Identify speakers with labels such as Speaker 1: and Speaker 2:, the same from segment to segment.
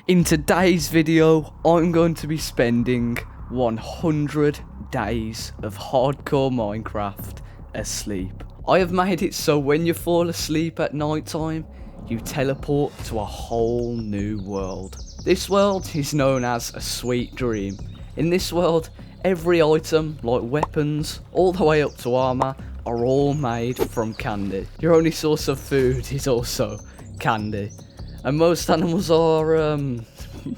Speaker 1: In today's video, I'm going to be spending 100 days of hardcore Minecraft asleep. I have made it so when you fall asleep at night time, you teleport to a whole new world. This world is known as a sweet dream. In this world, every item, like weapons, all the way up to armor, are all made from candy. Your only source of food is also candy. And most animals are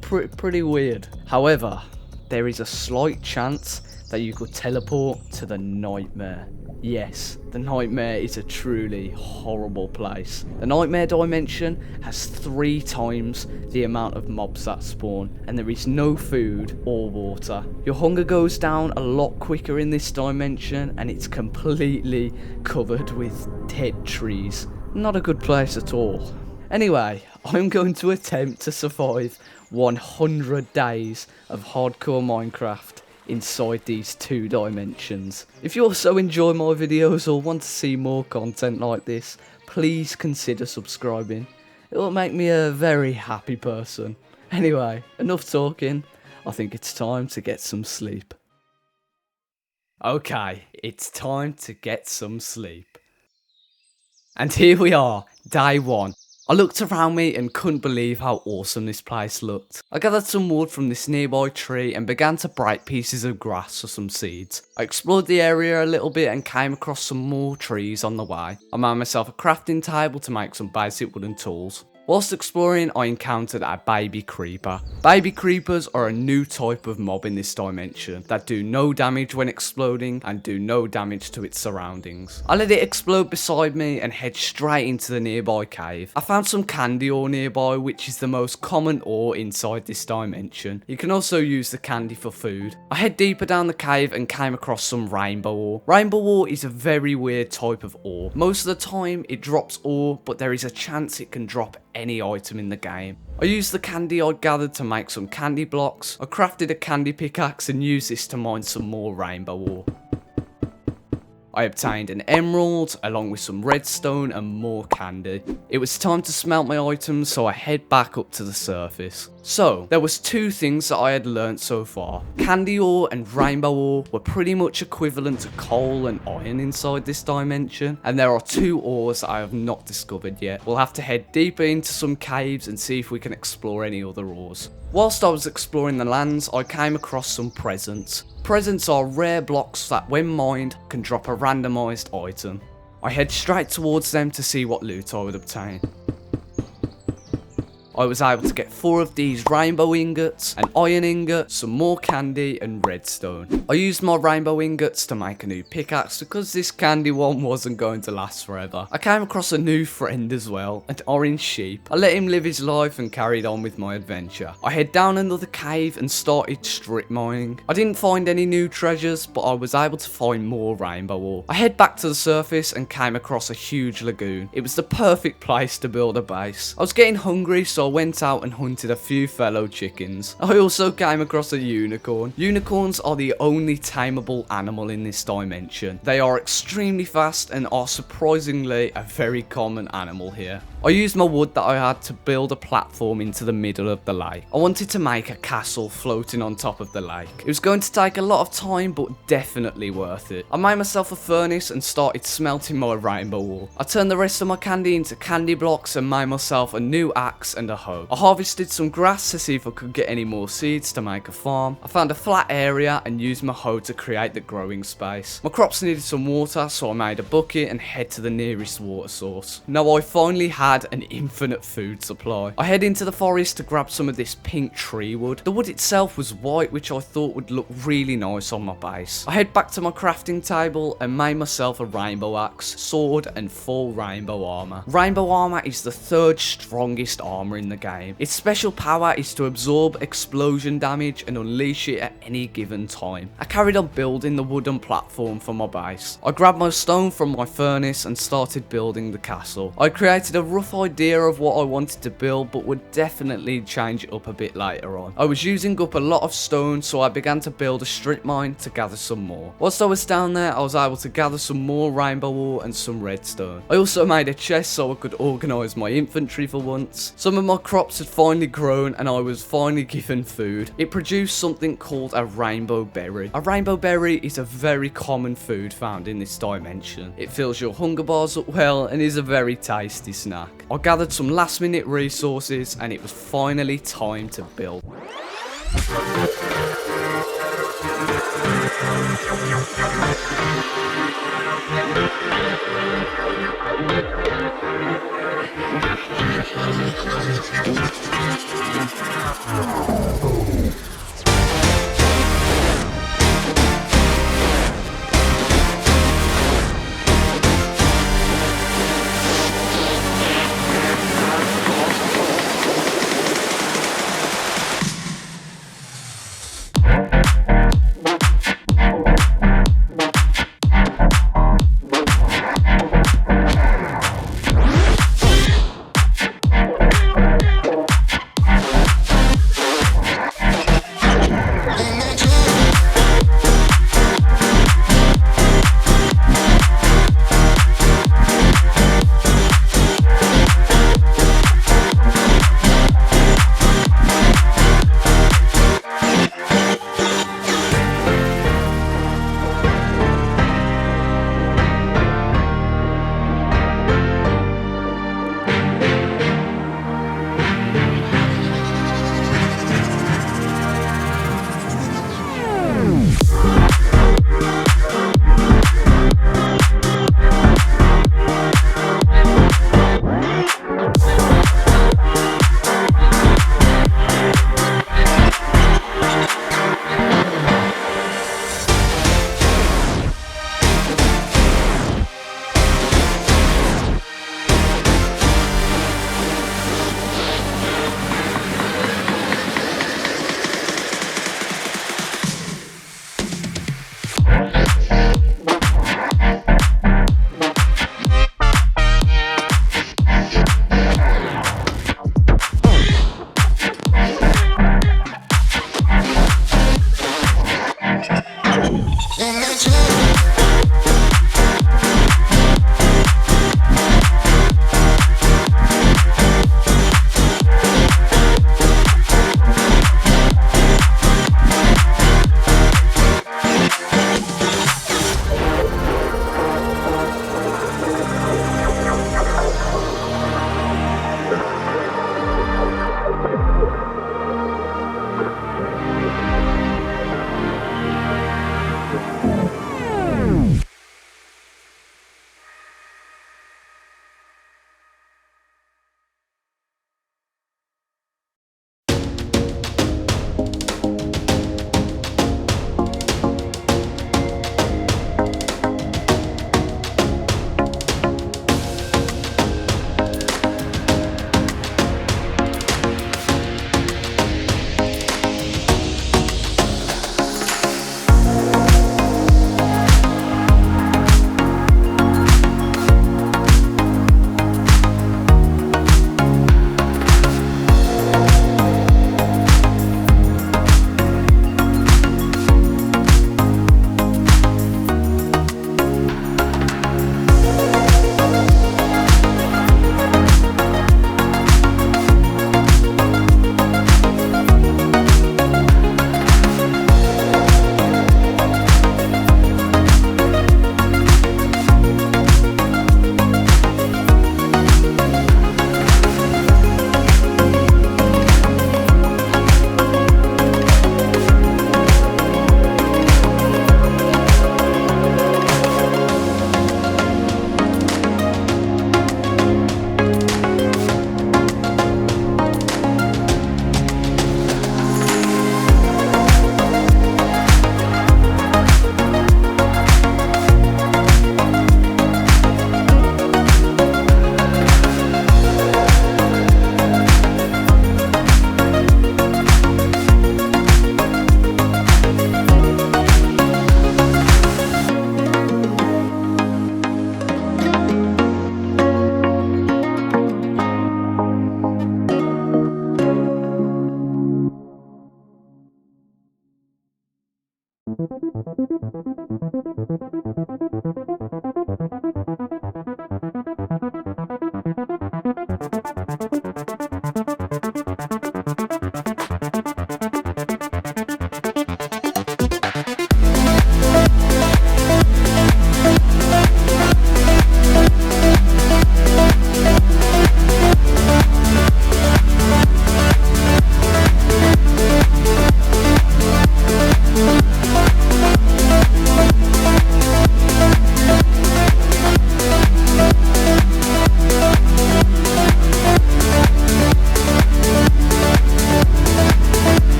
Speaker 1: pretty weird. However, there is a slight chance that you could teleport to the nightmare. Yes, the nightmare is a truly horrible place. The nightmare dimension has 3 times the amount of mobs that spawn, and there is no food or water. Your hunger goes down a lot quicker in this dimension, and it's completely covered with dead trees. Not a good place at all. Anyway, I'm going to attempt to survive 100 days of hardcore Minecraft inside these 2 dimensions. If you also enjoy my videos or want to see more content like this, please consider subscribing. It will make me a very happy person. Anyway, enough talking. I think it's time to get some sleep. Okay, it's time to get some sleep. And here we are, day 1. I looked around me and couldn't believe how awesome this place looked. I gathered some wood from this nearby tree and began to break pieces of grass for some seeds. I explored the area a little bit and came across some more trees on the way. I made myself a crafting table to make some basic wooden tools. Whilst exploring, I encountered a baby creeper. Baby creepers are a new type of mob in this dimension that do no damage when exploding and do no damage to its surroundings. I let it explode beside me and head straight into the nearby cave. I found some candy ore nearby, which is the most common ore inside this dimension. You can also use the candy for food. I head deeper down the cave and came across some rainbow ore. Rainbow ore is a very weird type of ore. Most of the time it drops ore, but there is a chance it can drop any item in the game. I used the candy I'd gathered to make some candy blocks. I crafted a candy pickaxe and used this to mine some more rainbow ore. I obtained an emerald, along with some redstone and more candy. It was time to smelt my items, so I head back up to the surface. So, there was 2 things that I had learnt so far. Candy ore and rainbow ore were pretty much equivalent to coal and iron inside this dimension, and there are 2 ores that I have not discovered yet. We'll have to head deeper into some caves and see if we can explore any other ores. Whilst I was exploring the lands, I came across some presents. Presents are rare blocks that, when mined, can drop a randomised item. I head straight towards them to see what loot I would obtain. I was able to get 4 of these rainbow ingots, an iron ingot, some more candy and redstone. I used my rainbow ingots to make a new pickaxe because this candy one wasn't going to last forever. I came across a new friend as well, an orange sheep. I let him live his life and carried on with my adventure. I head down another cave and started strip mining. I didn't find any new treasures, but I was able to find more rainbow ore. I head back to the surface and came across a huge lagoon. It was the perfect place to build a base. I was getting hungry, so I went out and hunted a few fellow chickens. I also came across a unicorn. Unicorns are the only tameable animal in this dimension. They are extremely fast and are surprisingly a very common animal here. I used my wood that I had to build a platform into the middle of the lake. I wanted to make a castle floating on top of the lake. It was going to take a lot of time, but definitely worth it. I made myself a furnace and started smelting my rainbow ore. I turned the rest of my candy into candy blocks and made myself a new axe and a hoe. I harvested some grass to see if I could get any more seeds to make a farm. I found a flat area and used my hoe to create the growing space. My crops needed some water, so I made a bucket and head to the nearest water source. Now I finally had an infinite food supply. I head into the forest to grab some of this pink tree wood. The wood itself was white, which I thought would look really nice on my base. I head back to my crafting table and made myself a rainbow axe, sword and full rainbow armor. Rainbow armor is the 3rd strongest armor in the game. Its special power is to absorb explosion damage and unleash it at any given time. I carried on building the wooden platform for my base. I grabbed my stone from my furnace and started building the castle. I created a rough idea of what I wanted to build, but would definitely change it up a bit later on. I was using up a lot of stone, so I began to build a strip mine to gather some more. Whilst I was down there, I was able to gather some more rainbow ore and some redstone. I also made a chest so I could organise my inventory for once. Some of my crops had finally grown and I was finally given food, it produced something called a rainbow berry. A rainbow berry is a very common food found in this dimension. It fills your hunger bars up well and is a very tasty snack. I gathered some last minute resources and it was finally time to build.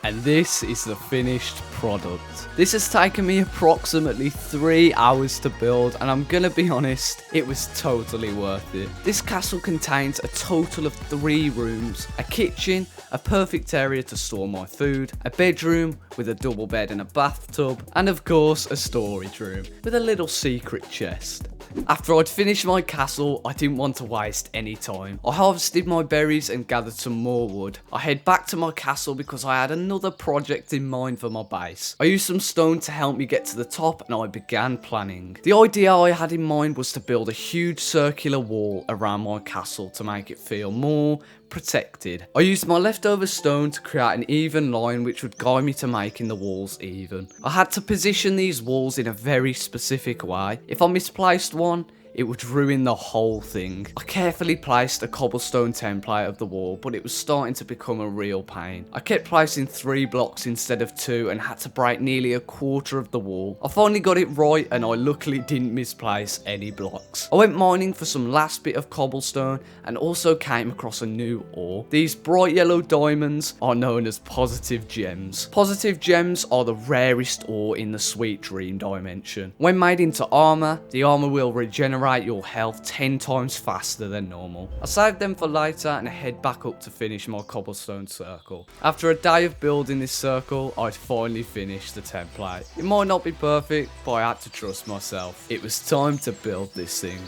Speaker 1: And this is the finished product. This has taken me approximately 3 hours to build, and I'm gonna be honest, it was totally worth it. This castle contains a total of 3 rooms, a kitchen, a perfect area to store my food, a bedroom with a double bed and a bathtub, and of course a storage room with a little secret chest. After I'd finished my castle, I didn't want to waste any time. I harvested my berries and gathered some more wood. I head back to my castle because I had another project in mind for my base. I used some stone to help me get to the top and I began planning. The idea I had in mind was to build a huge circular wall around my castle to make it feel more protected. I used my leftover stone to create an even line which would guide me to making the walls even. I had to position these walls in a very specific way. If I misplaced one, it would ruin the whole thing. I carefully placed a cobblestone template of the wall, but it was starting to become a real pain. I kept placing 3 blocks instead of 2 and had to break nearly a quarter of the wall. I finally got it right and I luckily didn't misplace any blocks. I went mining for some last bit of cobblestone and also came across a new ore. These bright yellow diamonds are known as positive gems. Positive gems are the rarest ore in the Sweet Dream dimension. When made into armor, the armor will regenerate your health 10 times faster than normal. I saved them for later and I head back up to finish my cobblestone circle. After a day of building this circle, I'd finally finished the template. It might not be perfect, but I had to trust myself. It was time to build this thing.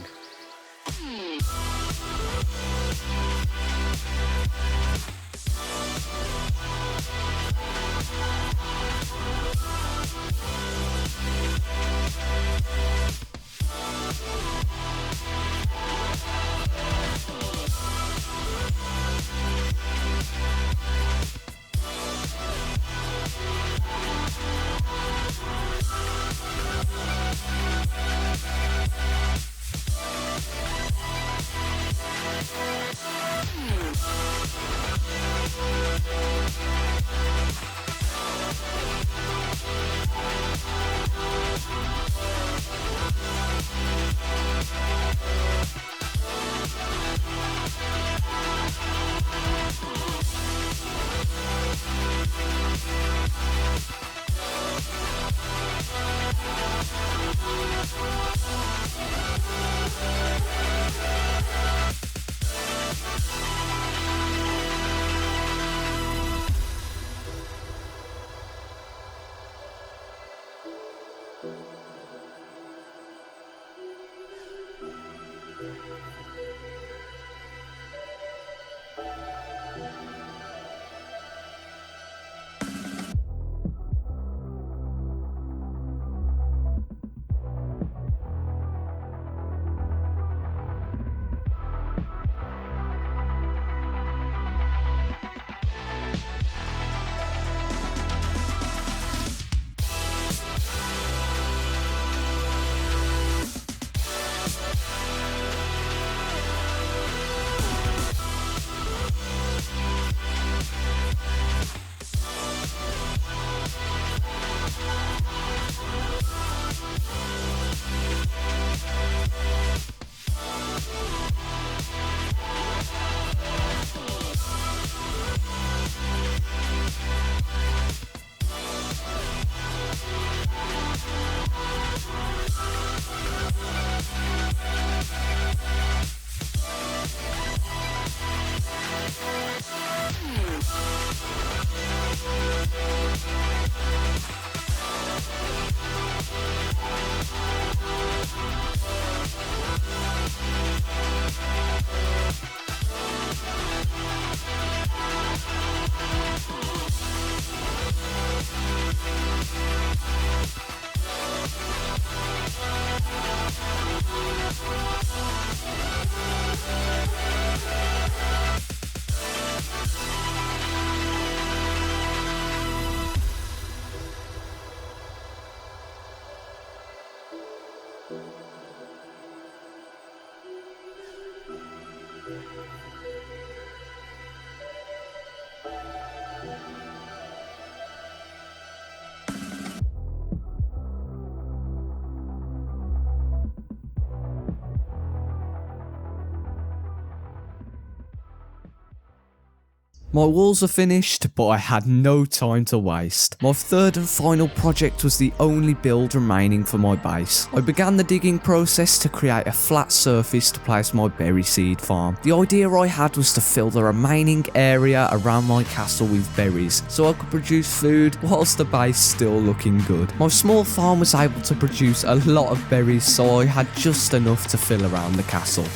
Speaker 1: My walls are finished, but I had no time to waste. My third and final project was the only build remaining for my base. I began the digging process to create a flat surface to place my berry seed farm. The idea I had was to fill the remaining area around my castle with berries, so I could produce food whilst the base still looking good. My small farm was able to produce a lot of berries, so I had just enough to fill around the castle.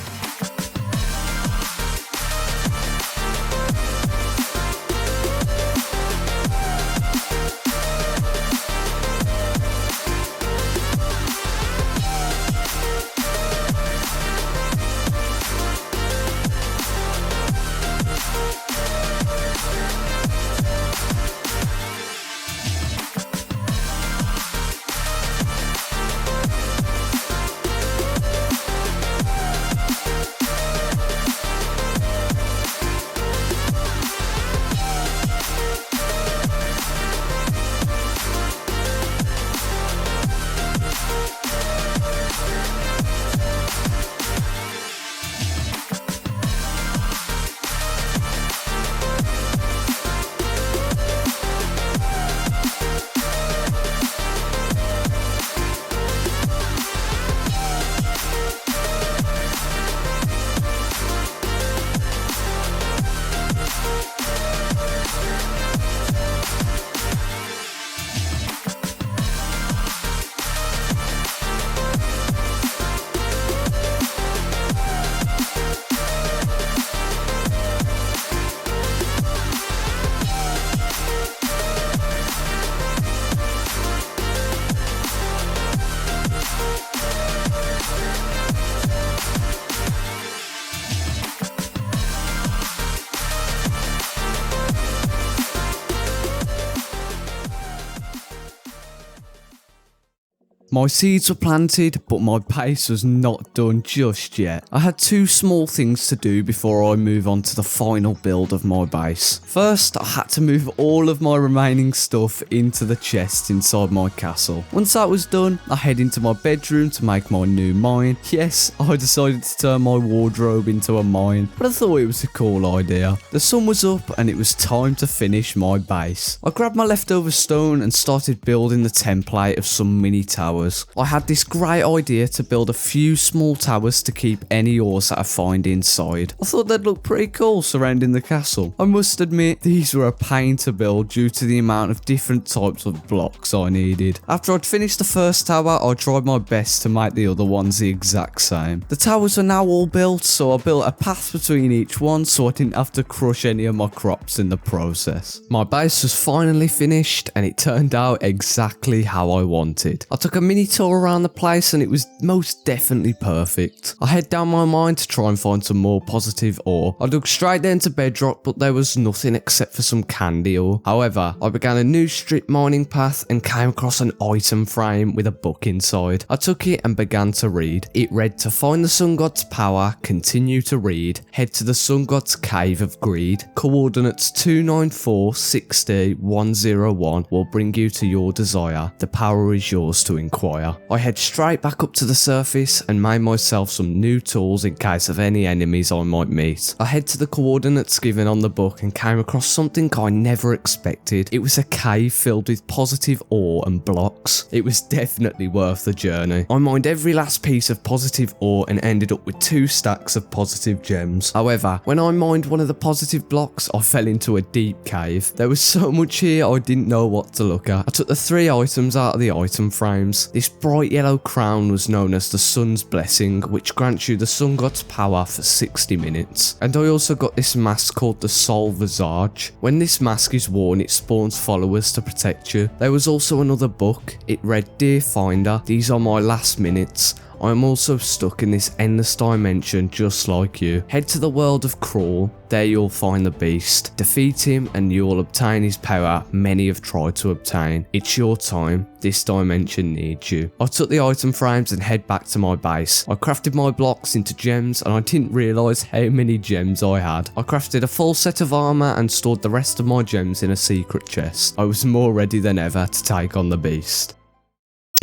Speaker 1: My seeds were planted, but my base was not done just yet. I had two small things to do before I move on to the final build of my base. First, I had to move all of my remaining stuff into the chests inside my castle. Once that was done, I head into my bedroom to make my new mine. Yes, I decided to turn my wardrobe into a mine, but I thought it was a cool idea. The sun was up and it was time to finish my base. I grabbed my leftover stone and started building the template of some mini towers. I had this great idea to build a few small towers to keep any ores that I find inside. I thought they'd look pretty cool surrounding the castle. I must admit, these were a pain to build due to the amount of different types of blocks I needed. After I'd finished the first tower, I tried my best to make the other ones the exact same. The towers are now all built, so I built a path between each one so I didn't have to crush any of my crops in the process. My base was finally finished and it turned out exactly how I wanted. I took a mini tour around the place and it was most definitely perfect. I head down my mine to try and find some more positive ore. I dug straight down to bedrock, but there was nothing except for some candy ore. However, I began a new strip mining path and came across an item frame with a book inside. I took it and began to read. It read, to find the sun god's power, continue to read, head to the sun god's cave of greed. Coordinates 29460-101 will bring you to your desire. The power is yours to inquire. I head straight back up to the surface and made myself some new tools in case of any enemies I might meet. I head to the coordinates given on the book and came across something I never expected. It was a cave filled with positive ore and blocks. It was definitely worth the journey. I mined every last piece of positive ore and ended up with 2 stacks of positive gems. However, when I mined one of the positive blocks, I fell into a deep cave. There was so much here I didn't know what to look at. I took the 3 items out of the item frames. This bright yellow crown was known as the Sun's Blessing, which grants you the Sun God's power for 60 minutes. And I also got this mask called the Soul Visage. When this mask is worn, it spawns followers to protect you. There was also another book. It read, Dear Finder, these are my last minutes. I am also stuck in this endless dimension just like you. Head to the world of Crawl, there you'll find the beast. Defeat him and you'll obtain his power many have tried to obtain. It's your time, this dimension needs you. I took the item frames and head back to my base. I crafted my blocks into gems and I didn't realise how many gems I had. I crafted a full set of armour and stored the rest of my gems in a secret chest. I was more ready than ever to take on the beast.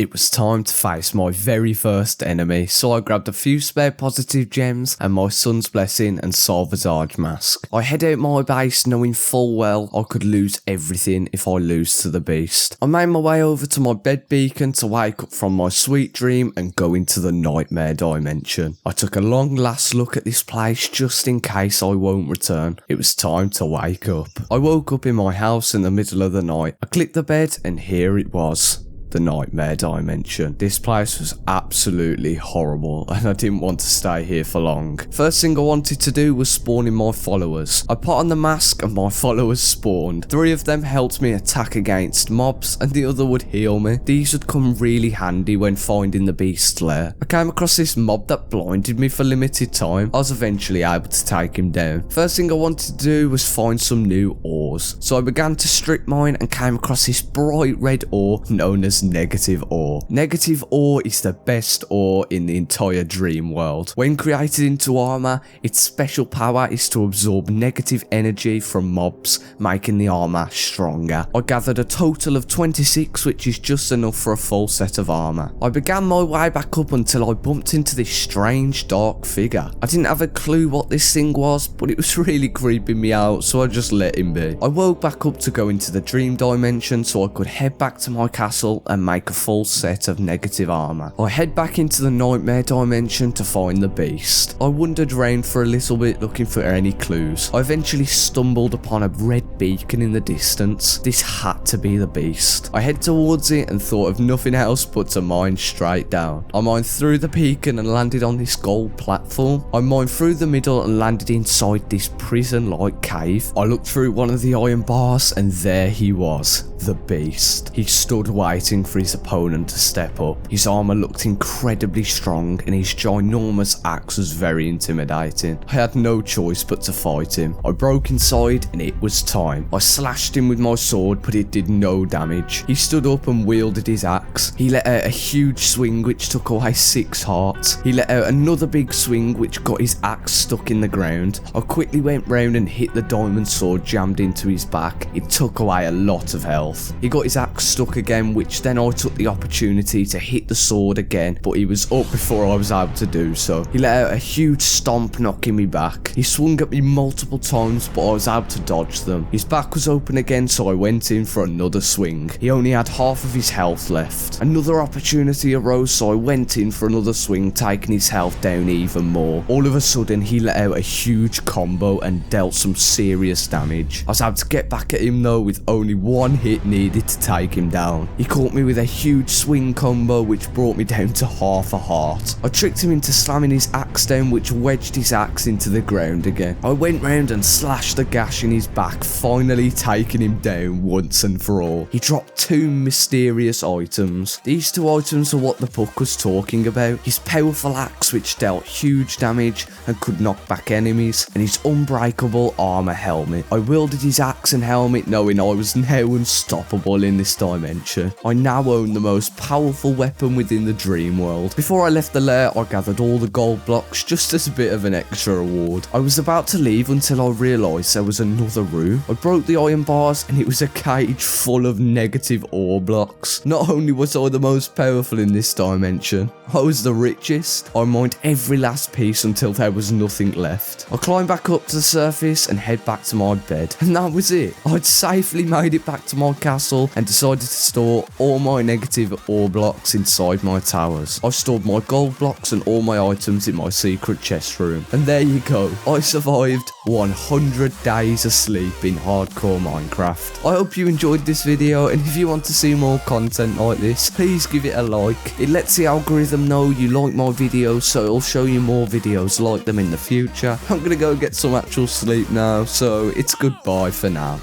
Speaker 1: It was time to face my very first enemy, so I grabbed a few spare positive gems and my son's blessing and Salvage mask. I head out my base knowing full well I could lose everything if I lose to the beast. I made my way over to my bed beacon to wake up from my sweet dream and go into the nightmare dimension. I took a long last look at this place just in case I won't return. It was time to wake up. I woke up in my house in the middle of the night. I clicked the bed and here it was. The nightmare dimension. This place was absolutely horrible and I didn't want to stay here for long. First thing I wanted to do was spawn in my followers. I put on the mask and my followers spawned. 3 of them helped me attack against mobs and the other would heal me. These would come really handy when finding the beast's lair. I came across this mob that blinded me for limited time. I was eventually able to take him down. First thing I wanted to do was find some new ores. So I began to strip mine and came across this bright red ore known as negative ore. Negative ore is the best ore in the entire dream world. When created into armor, its special power is to absorb negative energy from mobs, making the armor stronger. I gathered a total of 26, which is just enough for a full set of armor. I began my way back up until I bumped into this strange dark figure. I didn't have a clue what this thing was, but it was really creeping me out, so I just let him be. I woke back up to go into the dream dimension so I could head back to my castle and make a full set of negative armor. I head back into the nightmare dimension to find the beast. I wandered around for a little bit looking for any clues. I eventually stumbled upon a red beacon in the distance. This had to be the beast. I head towards it and thought of nothing else but to mine straight down. I mined through the beacon and landed on this gold platform. I mined through the middle and landed inside this prison-like cave. I looked through one of the iron bars and there he was. The beast. He stood waiting for his opponent to step up. His armor looked incredibly strong and his ginormous axe was very intimidating. I had no choice but to fight him. I broke inside and it was time. I slashed him with my sword but it did no damage. He stood up and wielded his axe. He let out a huge swing which took away 6 hearts. He let out another big swing which got his axe stuck in the ground. I quickly went round and hit the diamond sword jammed into his back. It took away a lot of health. He got his axe stuck again, which then I took the opportunity to hit the sword again, but he was up before I was able to do so. He let out a huge stomp knocking me back. He swung at me multiple times but I was able to dodge them. His back was open again so I went in for another swing. He only had half of his health left. Another opportunity arose so I went in for another swing, taking his health down even more. All of a sudden he let out a huge combo and dealt some serious damage. I was able to get back at him though with only one hit needed to take him down. He caught me with a huge swing combo which brought me down to half a heart. I tricked him into slamming his axe down which wedged his axe into the ground again. I went round and slashed the gash in his back, finally taking him down once and for all. He dropped 2 mysterious items. These 2 items are what the book was talking about. His powerful axe which dealt huge damage and could knock back enemies, and his unbreakable armor helmet. I wielded his axe and helmet knowing I was now unstoppable in this dimension. I now own the most powerful weapon within the dream world. Before I left the lair, I gathered all the gold blocks just as a bit of an extra reward. I was about to leave until I realised there was another room. I broke the iron bars and it was a cage full of negative ore blocks. Not only was I the most powerful in this dimension, I was the richest. I mined every last piece until there was nothing left. I climbed back up to the surface and head back to my bed, and that was it. I'd safely made it back to my castle and decided to store all my negative ore blocks inside my towers. I stored my gold blocks and all my items in my secret chest room, and there you go. I survived 100 days of sleep in hardcore Minecraft. I hope you enjoyed this video, and if you want to see more content like this, please give it a like. It lets the algorithm know you like my videos, so it'll show you more videos like them in the future. I'm gonna go get some actual sleep now, so it's goodbye for now.